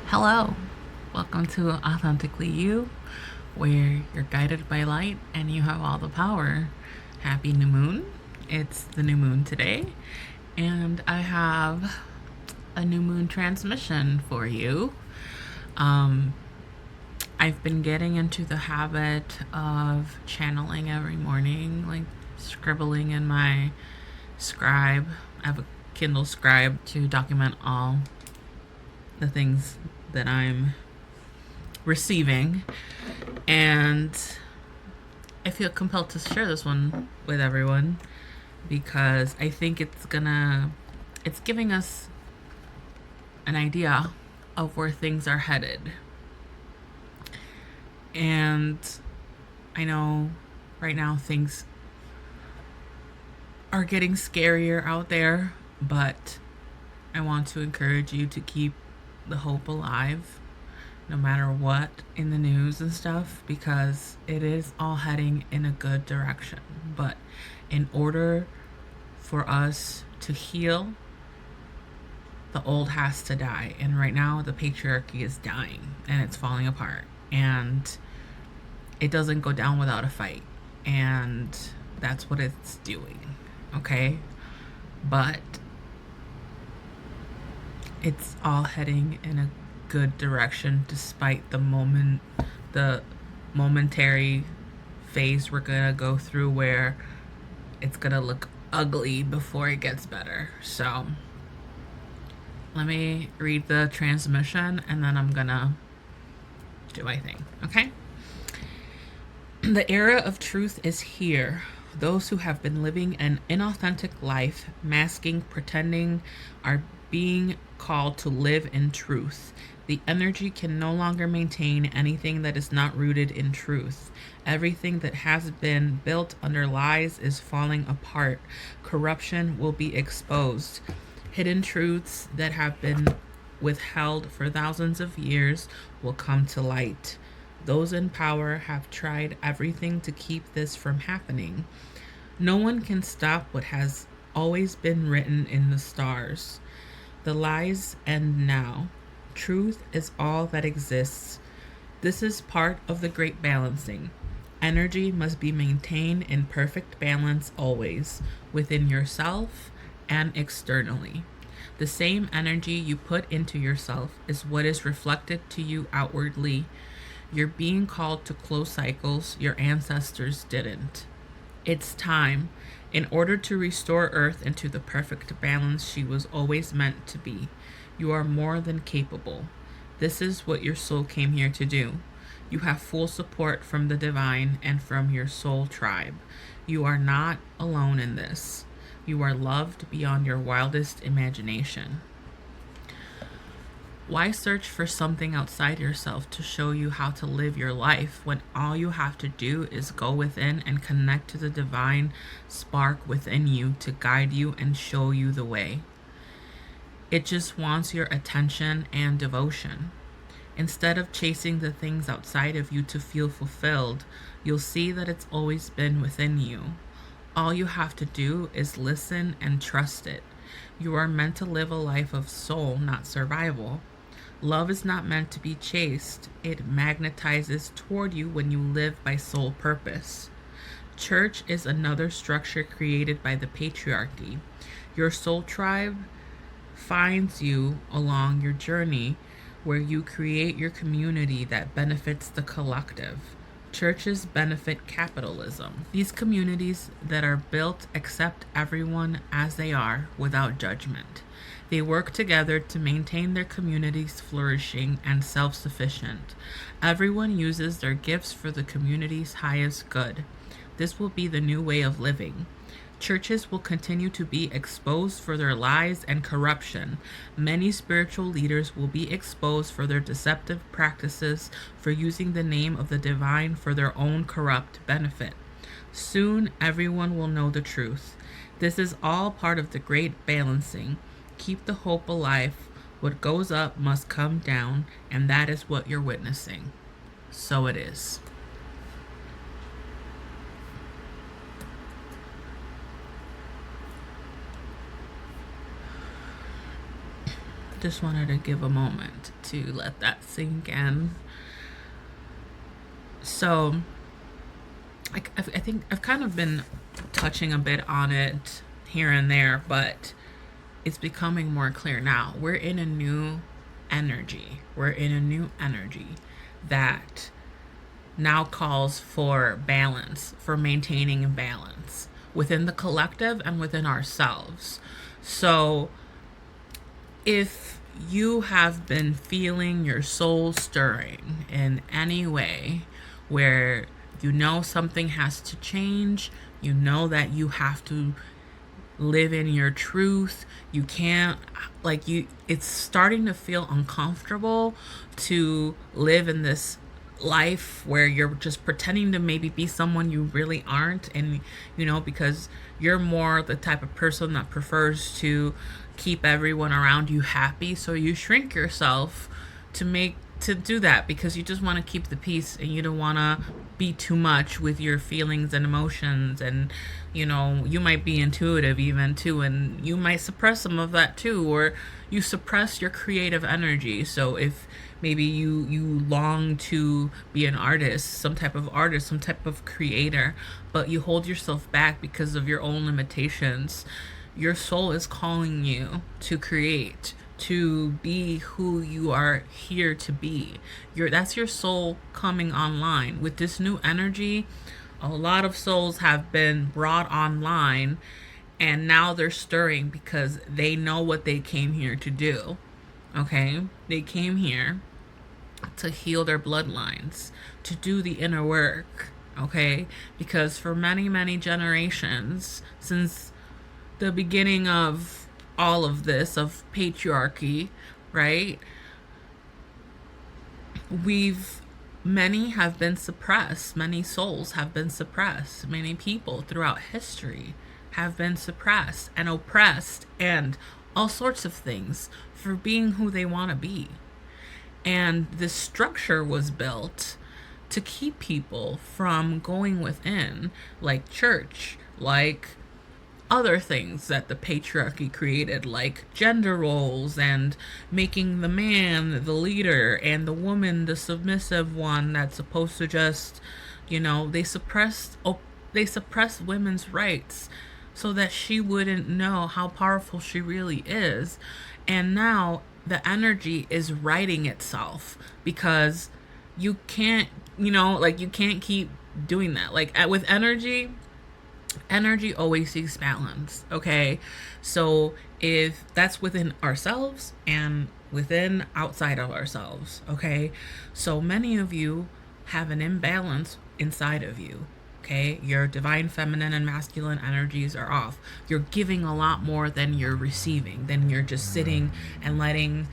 Hello, welcome to Authentically You, where you're guided by light and you have all the power. Happy new moon. It's the new moon today, and I have a new moon transmission for you. Um, I've been getting into the habit of channeling every morning, like scribbling in my scribe. I have a Kindle scribe to document all the things that I'm receiving, and I feel compelled to share this one with everyone because I think it's giving us an idea of where things are headed. And I know right now things are getting scarier out there, but I want to encourage you to keep the hope alive no matter what in the news and stuff, because it is all heading in a good direction. But in order for us to heal, the old has to die. And right now, the patriarchy is dying and it's falling apart. And it doesn't go down without a fight. And that's what it's doing. Okay? But it's all heading in a good direction despite the momentary phase we're gonna go through where it's gonna look ugly before it gets better. So let me read the transmission and then I'm gonna do my thing. Okay? The era of truth is here. Those who have been living an inauthentic life, masking, pretending, are being called to live in truth. The energy can no longer maintain anything that is not rooted in truth. Everything that has been built under lies is falling apart. Corruption will be exposed. Hidden truths that have been withheld for thousands of years will come to light. Those in power have tried everything to keep this from happening. No one can stop what has always been written in the stars. The lies end now. Truth is all that exists. This is part of the great balancing. Energy must be maintained in perfect balance always, within yourself and externally. The same energy you put into yourself is what is reflected to you outwardly. You're being called to close cycles your ancestors didn't. It's time, in order to restore Earth into the perfect balance she was always meant to be. You are more than capable. This is what your soul came here to do. You have full support from the divine and from your soul tribe. You are not alone in this. You are loved beyond your wildest imagination. Why search for something outside yourself to show you how to live your life when all you have to do is go within and connect to the divine spark within you to guide you and show you the way? It just wants your attention and devotion. Instead of chasing the things outside of you to feel fulfilled, you'll see that it's always been within you. All you have to do is listen and trust it. You are meant to live a life of soul, not survival. Love is not meant to be chased. It magnetizes toward you when you live by soul purpose. Church is another structure created by the patriarchy. Your soul tribe finds you along your journey where you create your community that benefits the collective. Churches benefit capitalism. These communities that are built accept everyone as they are without judgment. They work together to maintain their communities flourishing and self-sufficient. Everyone uses their gifts for the community's highest good. This will be the new way of living. Churches will continue to be exposed for their lies and corruption. Many spiritual leaders will be exposed for their deceptive practices, for using the name of the divine for their own corrupt benefit. Soon, everyone will know the truth. This is all part of the great balancing. Keep the hope alive. What goes up must come down, and that is what you're witnessing. So it is. Just wanted to give a moment to let that sink in. So, I think I've kind of been touching a bit on it here and there, but it's becoming more clear now. We're in a new energy. We're in a new energy that now calls for balance, for maintaining balance within the collective and within ourselves. So, if you have been feeling your soul stirring in any way where you know something has to change, you know that you have to live in your truth, you can't, like, you, it's starting to feel uncomfortable to live in this life where you're just pretending to maybe be someone you really aren't, and because you're more the type of person that prefers to keep everyone around you happy, so you shrink yourself to do that because you just want to keep the peace and you don't want to be too much with your feelings and emotions. And you might be intuitive even too, and you might suppress some of that too, or you suppress your creative energy. So if maybe you long to be an artist, some type of creator, but you hold yourself back because of your own limitations, your soul is calling you to create, to be who you are here to be. That's your soul coming online. With this new energy, a lot of souls have been brought online, and now they're stirring because they know what they came here to do. Okay? They came here to heal their bloodlines, to do the inner work. Okay? Because for many, many generations, since the beginning of all of this, of patriarchy, right? Many have been suppressed. Many souls have been suppressed. Many people throughout history have been suppressed and oppressed and all sorts of things for being who they want to be. And this structure was built to keep people from going within, like church, like other things that the patriarchy created, like gender roles and making the man the leader and the woman the submissive one that's supposed to just, they suppressed women's rights so that she wouldn't know how powerful she really is. And now the energy is righting itself because you can't, you can't keep doing that. Like with energy always seeks balance. Okay, so if that's within ourselves and within outside of ourselves. Okay, so many of you have an imbalance inside of you. Okay, your divine feminine and masculine energies are off. You're giving a lot more than you're receiving, than you're just sitting and letting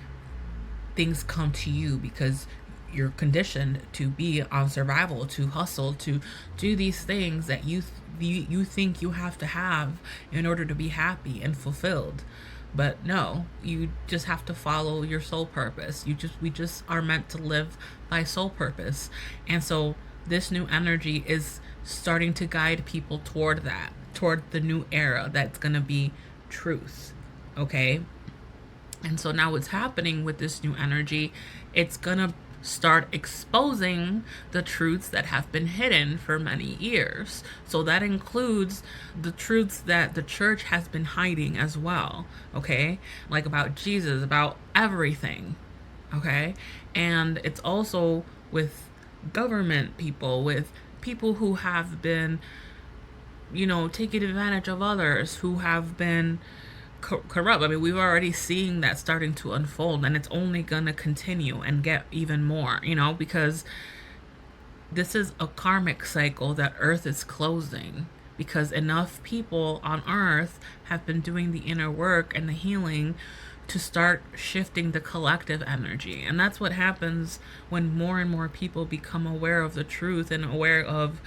things come to you because you're conditioned to be on survival, to hustle, to do these things that you think you have to have in order to be happy and fulfilled. But no, you just have to follow your soul purpose. We just are meant to live by soul purpose. And so this new energy is starting to guide people toward that, toward the new era that's going to be truth. Okay? And so now what's happening with this new energy, it's going to start exposing the truths that have been hidden for many years. So that includes the truths that the church has been hiding as well, okay? Like about Jesus, about everything, okay? And it's also with government people, with people who have been, taking advantage of others, who have been corrupt. I mean, we've already seen that starting to unfold, and it's only gonna continue and get even more, because this is a karmic cycle that Earth is closing, because enough people on Earth have been doing the inner work and the healing to start shifting the collective energy. And that's what happens when more and more people become aware of the truth and aware of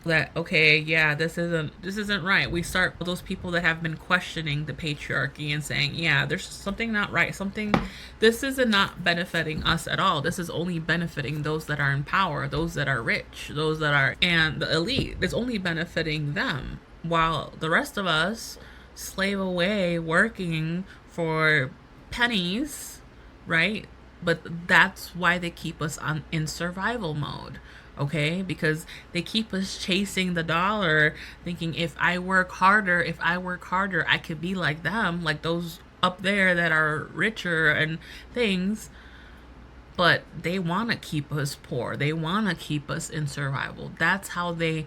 that, okay, yeah, this isn't right. We start with those people that have been questioning the patriarchy and saying, yeah, there's something not right. This is not benefiting us at all. This is only benefiting those that are in power, those that are rich, and the elite. It's only benefiting them, while the rest of us slave away working for pennies, right? But that's why they keep us on in survival mode, okay? Because they keep us chasing the dollar, thinking if I work harder, I could be like them, like those up there that are richer and things. But they want to keep us poor. They want to keep us in survival. That's how they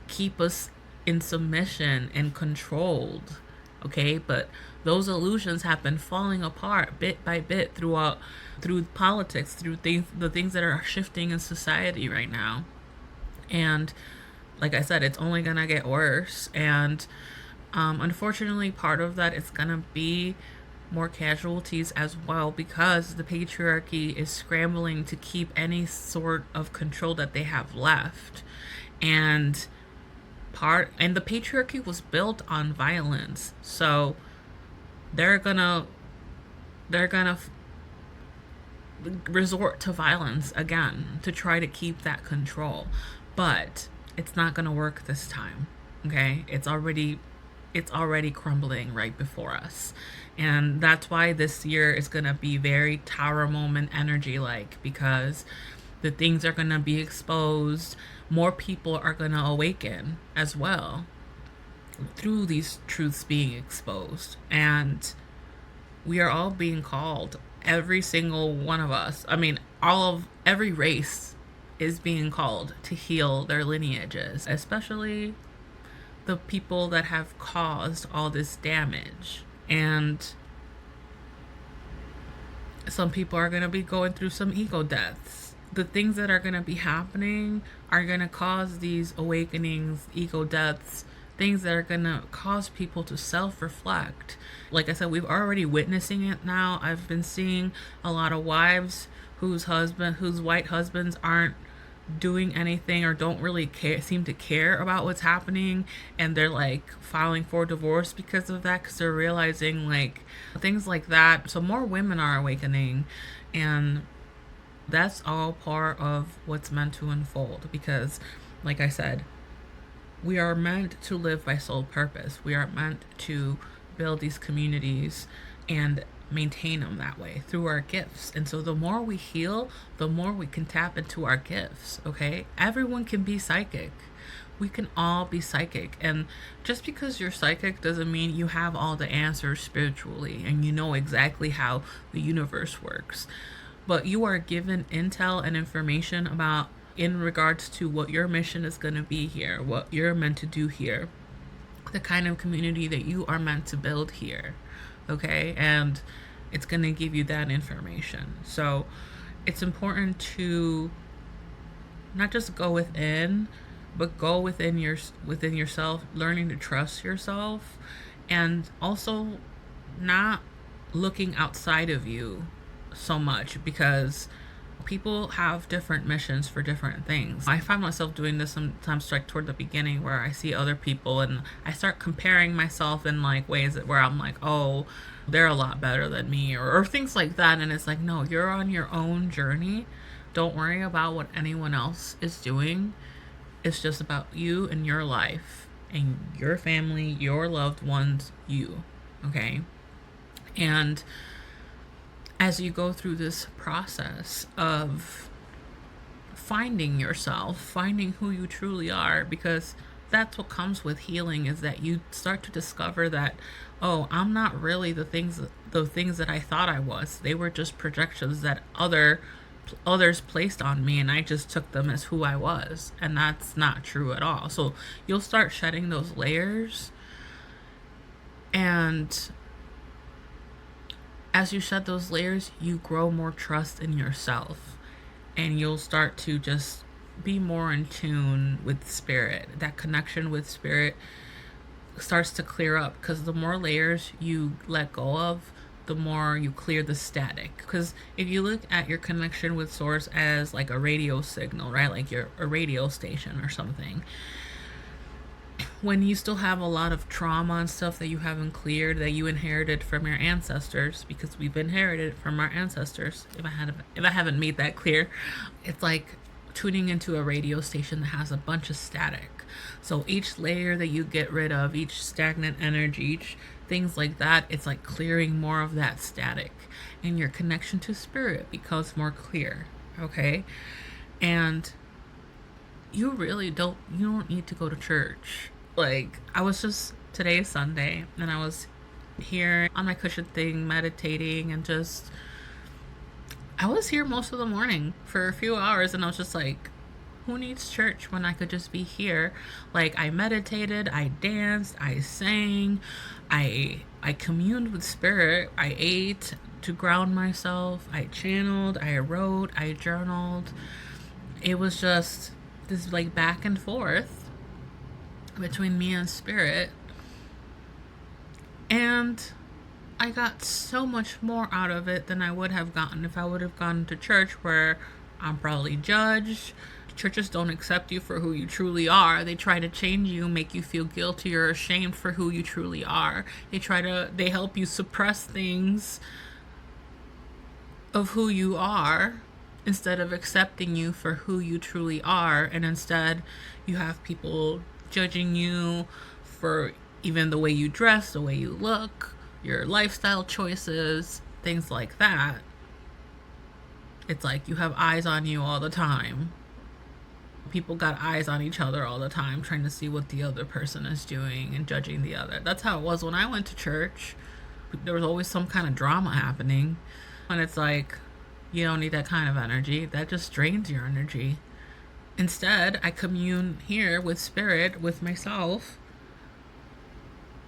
keep us in submission and controlled. Okay, but those illusions have been falling apart bit by bit through politics, through the things that are shifting in society right now. And like I said, it's only gonna get worse. And unfortunately, part of that is gonna be more casualties as well, because the patriarchy is scrambling to keep any sort of control that they have left. And the patriarchy was built on violence, so they're gonna they're gonna resort to violence again to try to keep that control. But it's not gonna work this time. Okay, it's already crumbling right before us. And that's why this year is going to be very tower moment energy like, because the things are going to be exposed. More people are going to awaken as well through these truths being exposed. And we are all being called, every single one of us. I mean, every race is being called to heal their lineages, especially the people that have caused all this damage. And some people are going to be going through some ego deaths. The things that are going to be happening are going to cause these awakenings, ego deaths, things that are going to cause people to self-reflect. Like I said, we've already witnessing it now. I've been seeing a lot of wives whose white husbands aren't doing anything or don't really seem to care about what's happening, and they're like filing for divorce because of that, because they're realizing like things like that. So more women are awakening, and that's all part of what's meant to unfold, because like I said, we are meant to live by soul purpose. We are meant to build these communities and maintain them that way through our gifts. And so the more we heal, the more we can tap into our gifts. Okay, everyone can be psychic. We can all be psychic. And just because you're psychic doesn't mean you have all the answers spiritually and you know exactly how the universe works. But you are given intel and information about, in regards to what your mission is going to be here, what you're meant to do here, the kind of community that you are meant to build here. Okay, and it's going to give you that information. So it's important to not just go within, but go within yourself, learning to trust yourself, and also not looking outside of you so much, because people have different missions for different things. I find myself doing this sometimes, like toward the beginning, where I see other people and I start comparing myself in like ways where I'm like, oh, they're a lot better than me, or things like that. And it's like, no, you're on your own journey. Don't worry about what anyone else is doing. It's just about you and your life and your family, your loved ones, you. Okay? And as you go through this process of finding yourself, finding who you truly are, because that's what comes with healing, is that you start to discover that, oh, I'm not really the things that I thought I was. They were just projections that others placed on me, and I just took them as who I was, and that's not true at all. So you'll start shedding those layers, and as you shed those layers, you grow more trust in yourself, and you'll start to just be more in tune with spirit. That connection with spirit starts to clear up, because the more layers you let go of, the more you clear the static. Because if you look at your connection with source as like a radio signal, right, like you're a radio station or something, when you still have a lot of trauma and stuff that you haven't cleared, that you inherited from your ancestors, because we've inherited from our ancestors, if I haven't made that clear, it's like tuning into a radio station that has a bunch of static. So each layer that you get rid of, each stagnant energy, each things like that. It's like clearing more of that static, and your connection to spirit becomes more clear. Okay. And you don't need to go to church. Like, I was just, today is Sunday, and I was here on my cushion thing meditating, and just, I was here most of the morning for a few hours, and I was just like, who needs church when I could just be here? Like, I meditated, I danced, I sang, I communed with spirit, I ate to ground myself, I channeled, I wrote, I journaled. It was just this like back and forth between me and spirit. And I got so much more out of it than I would have gotten if I would have gone to church, where I'm probably judged. Churches don't accept you for who you truly are. They try to change you, make you feel guilty or ashamed for who you truly are. They help you suppress things of who you are instead of accepting you for who you truly are. And instead, you have people judging you for even the way you dress, the way you look, your lifestyle choices, things like that. It's like you have eyes on you all the time. People got eyes on each other all the time, trying to see what the other person is doing and judging the other. That's how it was when I went to church. There was always some kind of drama happening. And it's like, you don't need that kind of energy. That just drains your energy. Instead, I commune here with spirit, with myself,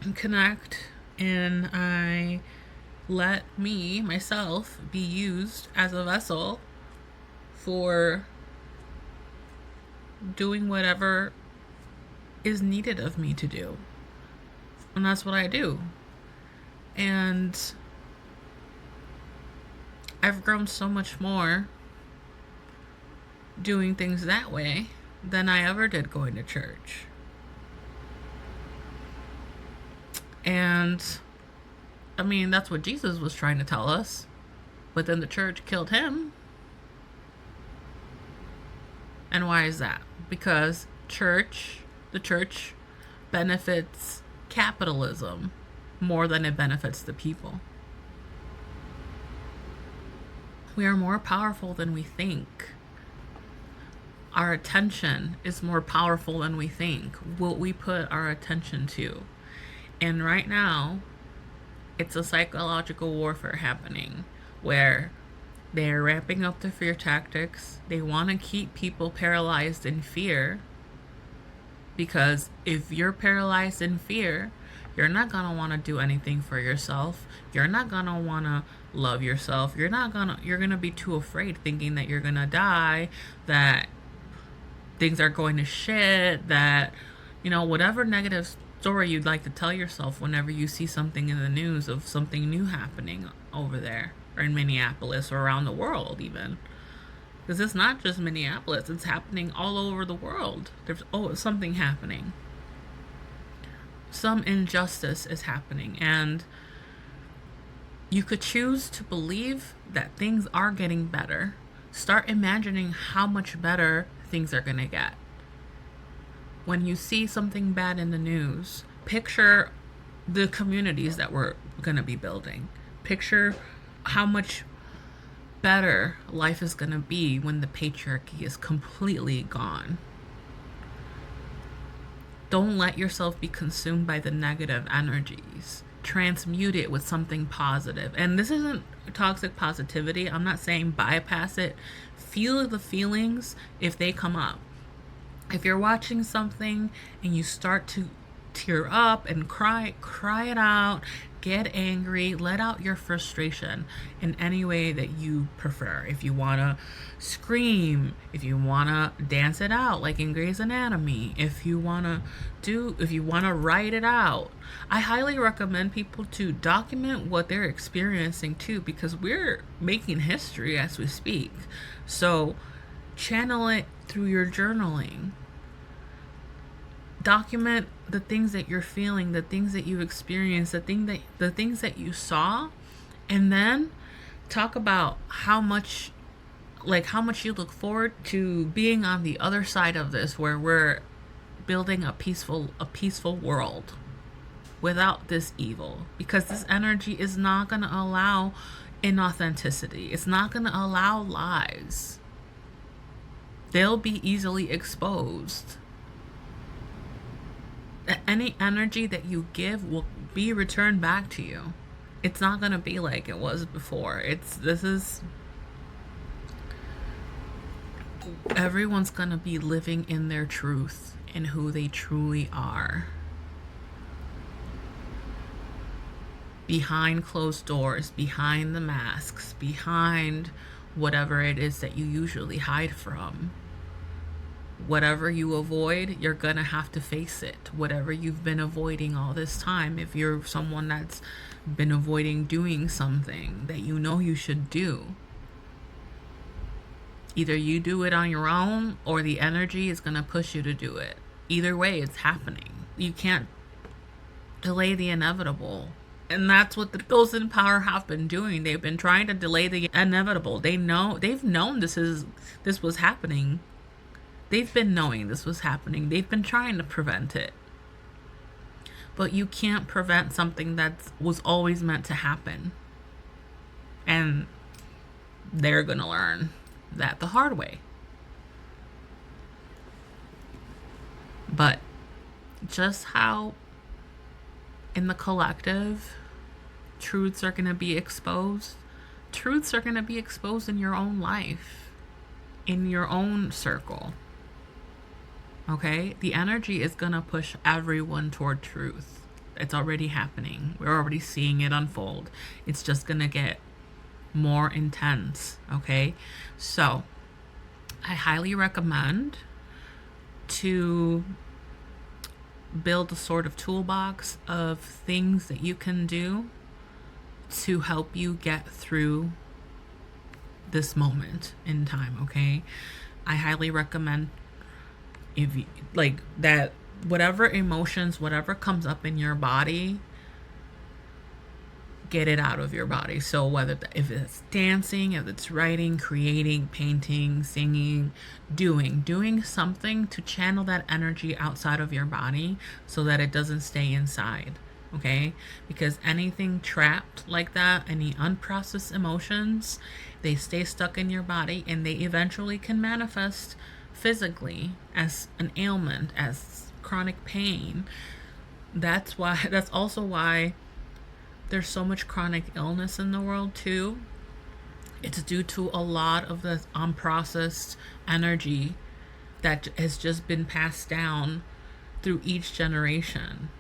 and connect, and I let myself, be used as a vessel for doing whatever is needed of me to do. And that's what I do. And I've grown so much more doing things that way than I ever did going to church. And I mean, that's what Jesus was trying to tell us. But then the church killed him. And why is that? Because the church benefits capitalism more than it benefits the people. We are more powerful than we think. Our attention is more powerful than we think. What we put our attention to. And right now, it's a psychological warfare happening where they're ramping up the fear tactics. They want to keep people paralyzed in fear, because if you're paralyzed in fear, you're not going to want to do anything for yourself. You're not going to want to love yourself. You're going to be too afraid, thinking that you're going to die, that things are going to shit, that, whatever negative story you'd like to tell yourself whenever you see something in the news of something new happening over there, or in Minneapolis, or around the world even. Because it's not just Minneapolis, it's happening all over the world. There's something happening. Some injustice is happening, and you could choose to believe that things are getting better. Start imagining how much better things are going to get. When you see something bad in the news, picture the communities that we're going to be building. Picture how much better life is going to be when the patriarchy is completely gone. Don't let yourself be consumed by the negative energies. Transmute it with something positive. And this isn't toxic positivity. I'm not saying bypass it. Feel the feelings if they come up. If you're watching something and you start to tear up and cry it out, get angry, let out your frustration in any way that you prefer. If you want to scream, if you want to dance it out like in Grey's Anatomy, if you want to write it out. I highly recommend people to document what they're experiencing too, because we're making history as we speak. So channel it through your journaling. Document the things that you're feeling, the things that you experienced, the things that you saw, and then talk about how much you look forward to being on the other side of this, where we're building a peaceful world. without this evil, because this energy is not going to allow inauthenticity. It's not going to allow lies. They'll be easily exposed. Any energy that you give will be returned back to you. It's not going to be like it was before. Everyone's going to be living in their truth and who they truly are. Behind closed doors, behind the masks, behind whatever it is that you usually hide from. Whatever you avoid, you're gonna have to face it. Whatever you've been avoiding all this time, if you're someone that's been avoiding doing something that you know you should do, either you do it on your own or the energy is gonna push you to do it. Either way, it's happening. You can't delay the inevitable. And that's what those in power have been doing. They've been trying to delay the inevitable. They've known this was happening. They've been knowing this was happening. They've been trying to prevent it. But you can't prevent something that was always meant to happen. And they're going to learn that the hard way. But just how in the collective truths are going to be exposed, truths are going to be exposed in your own life, in your own circle. Okay? The energy is going to push everyone toward truth. It's already happening. We're already seeing it unfold. It's just going to get more intense. Okay? So, I highly recommend to build a sort of toolbox of things that you can do to help you get through this moment in time. Okay? I highly recommend, if you like, that whatever emotions, whatever comes up in your body, get it out of your body. So if it's dancing, if it's writing, creating, painting, singing, doing something to channel that energy outside of your body so that it doesn't stay inside. Okay? Because anything trapped like that, any unprocessed emotions, they stay stuck in your body and they eventually can manifest physically as an ailment, as chronic pain. That's also why there's so much chronic illness in the world too. It's due to a lot of the unprocessed energy that has just been passed down through each generation.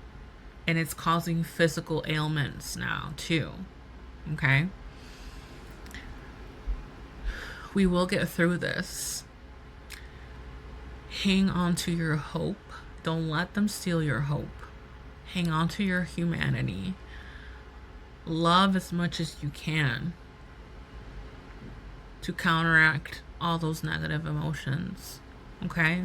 And it's causing physical ailments now too. Okay? We will get through this. Hang on to your hope. Don't let them steal your hope. Hang on to your humanity. Love as much as you can to counteract all those negative emotions. Okay?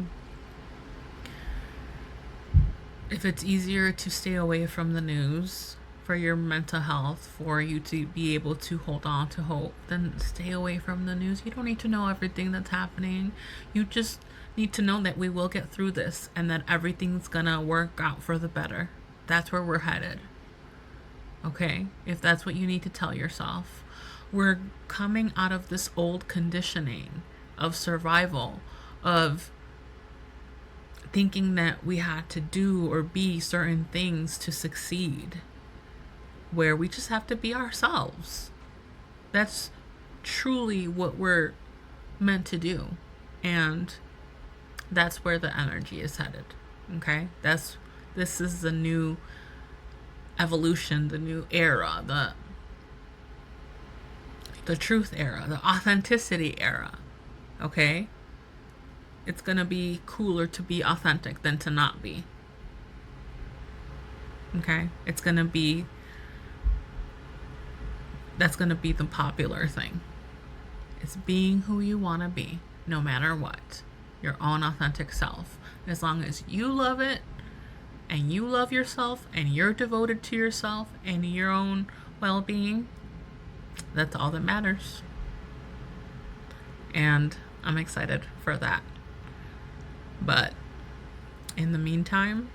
If it's easier to stay away from the news for your mental health, for you to be able to hold on to hope, then stay away from the news. You don't need to know everything that's happening. You just need to know that we will get through this and that everything's gonna work out for the better. That's where we're headed. Okay? If that's what you need to tell yourself. We're coming out of this old conditioning of survival, of thinking that we had to do or be certain things to succeed, where we just have to be ourselves. That's truly what we're meant to do. And that's where the energy is headed. Okay? This is the new evolution, the new era, the truth era, the authenticity era. Okay? It's gonna be cooler to be authentic than to not be. Okay? That's gonna be the popular thing. It's being who you wanna be, no matter what. Your own authentic self. As long as you love it, and you love yourself, and you're devoted to yourself and your own well-being, that's all that matters. And I'm excited for that. But in the meantime,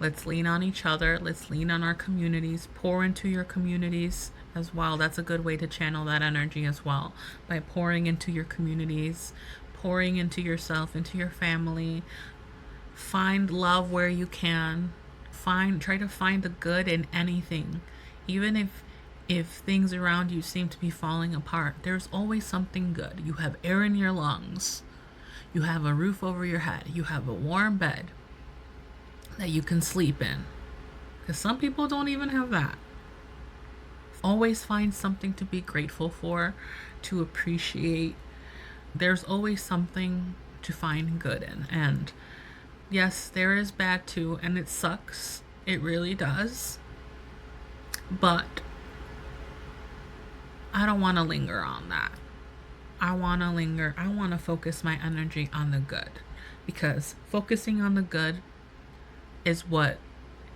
Let's lean on each other. Let's lean on our communities. Pour into your communities as well. That's a good way to channel that energy as well, by pouring into your communities, pouring into yourself, into your family. Find love where you can. Try to find the good in anything. Even if things around you seem to be falling apart, there's always something good. You have air in your lungs. You have a roof over your head. You have a warm bed that you can sleep in. Because some people don't even have that. Always find something to be grateful for, to appreciate. There's always something to find good in. And yes, there is bad too, and it sucks. It really does. But I don't want to linger on that. I want to focus my energy on the good. Because focusing on the good is what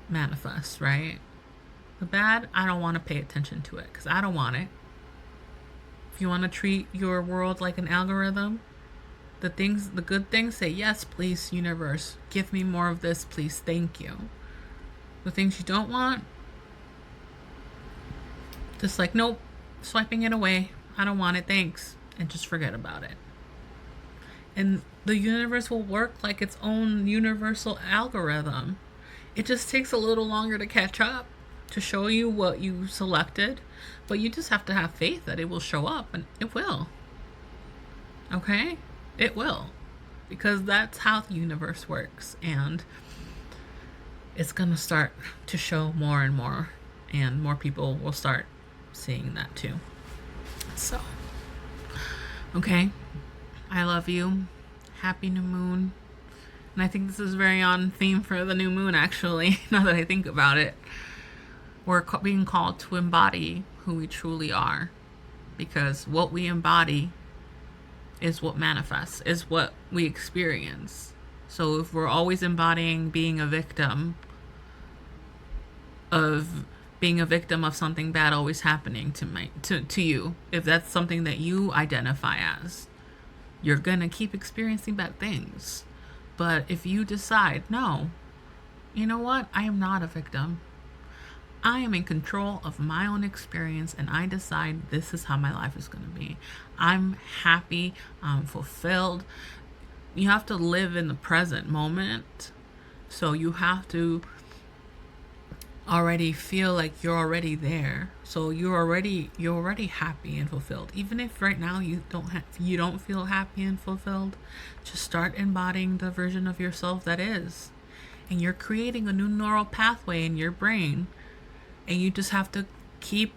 manifests, right? The bad, I don't want to pay attention to it because I don't want it. If you want to treat your world like an algorithm, the good things, say yes, please, universe. Give me more of this, please. Thank you. The things you don't want, just like, nope, swiping it away. I don't want it, thanks. And just forget about it. And the universe will work like its own universal algorithm. It just takes a little longer to catch up, to show you what you selected. But you just have to have faith that it will show up, and it will. Okay? It will. Because that's how the universe works. And it's going to start to show more and more. And more people will start seeing that too. So, okay. I love you. Happy new moon. And I think this is very on theme for the new moon, actually, now that I think about it. We're being called to embody who we truly are. Because what we embody is what manifests, is what we experience. So if we're always embodying being a victim of something bad always happening to you, if that's something that you identify as, you're gonna keep experiencing bad things. But if you decide, no, you know what, I am not a victim, I am in control of my own experience, and I decide this is how my life is going to be. I'm happy, I'm fulfilled. You have to live in the present moment. So you have to already feel like you're already there. So you're already happy and fulfilled. Even if right now you don't feel happy and fulfilled, just start embodying the version of yourself that is. And you're creating a new neural pathway in your brain. And you just have to keep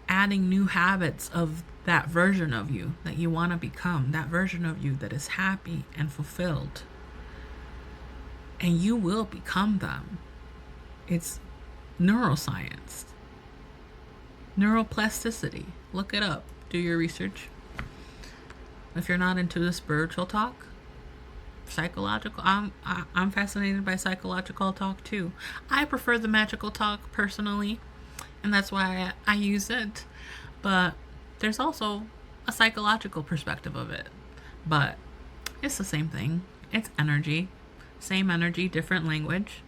adding new habits of that version of you that you want to become, that version of you that is happy and fulfilled. And you will become them. It's neuroscience. Neuroplasticity. Look it up. Do your research. If you're not into the spiritual talk, psychological, I'm fascinated by psychological talk too. I prefer the magical talk personally. And that's why I use it. But there's also a psychological perspective of it. But it's the same thing. It's energy. Same energy, different language.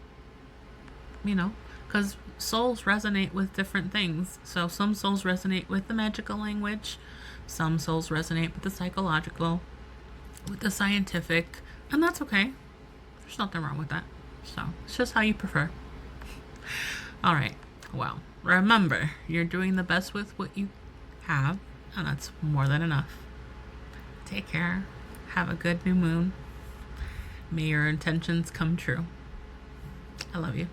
Because souls resonate with different things. So some souls resonate with the magical language. Some souls resonate with the psychological, with the scientific. And that's okay. There's nothing wrong with that. So it's just how you prefer. All right. Well, remember, you're doing the best with what you have, and that's more than enough. Take care. Have a good new moon. May your intentions come true. I love you.